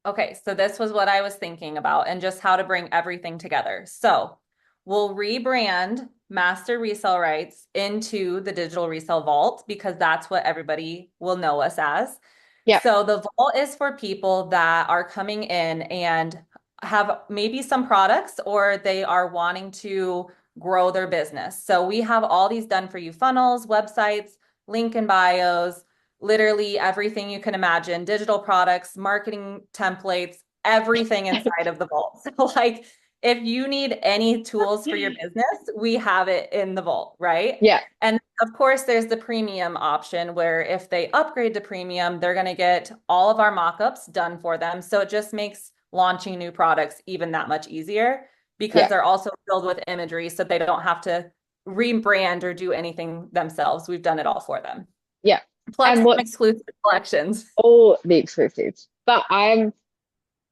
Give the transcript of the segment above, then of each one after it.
Okay, so this was what I was thinking about and just how to bring everything together. So we'll rebrand Master Resale Rights into the Digital Resell Vault because that's what everybody will know us as. Yep. So the vault is for people that are coming in and have maybe some products or they are wanting to grow their business. So we have all these done for you funnels, websites, link in bios, literally everything you can imagine, digital products, marketing templates, everything inside of the vault. So like if you need any tools for your business, we have it in the vault, right? Yeah. And of course, there's the premium option where if they upgrade to premium, they're going to get all of our mockups done for them. So it just makes launching new products even that much easier because Yeah. they're also filled with imagery so they don't have to rebrand or do anything themselves. We've done it all for them. Yeah. Plus And some what exclusive collections. all the exclusives. But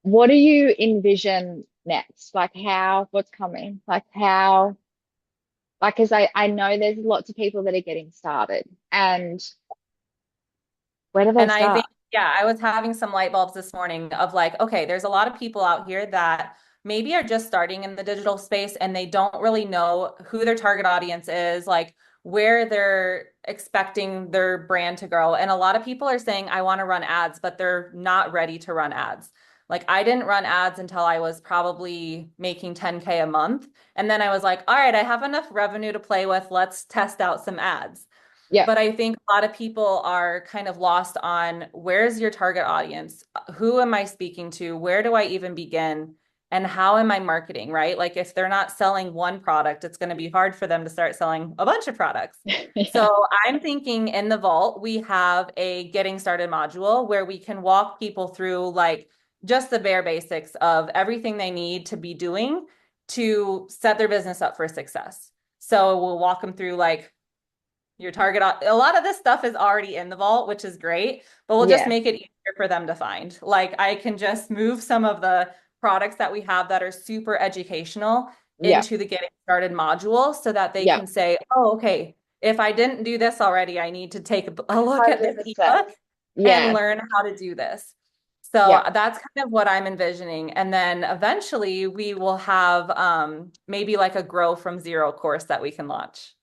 what do you envision next? Like what's coming? Because I know there's lots of people that are getting started. And where do they And I start? think, yeah, I was having some light bulbs this morning of like, okay, there's a lot of people out here that maybe are just starting in the digital space and they don't really know who their target audience is, like where they're expecting their brand to grow. And a lot of people are saying, I want to run ads, but they're not ready to run ads. Like I didn't run ads until I was probably making 10K a month. And then I was like, all right, I have enough revenue to play with. Let's test out some ads. Yeah. But I think a lot of people are kind of lost on where's your target audience? Who am I speaking to? Where do I even begin? And how am I marketing, right? Like if they're not selling one product, it's going to be hard for them to start selling a bunch of products. Yeah. So I'm thinking in the vault, we have a getting started module where we can walk people through like just the bare basics of everything they need to be doing to set their business up for success. So we'll walk them through like your target. A lot of this stuff is already in the vault, which is great, but we'll just Yeah. make it easier for them to find. Like I can just move some of the products that we have that are super educational Yeah. into the getting started module so that they Yeah. can say, oh, okay, if I didn't do this already, I need to take a look at this 100%. ebook and Yeah. learn how to do this. So Yeah. that's kind of what I'm envisioning. And then eventually we will have maybe like a grow from zero course that we can launch.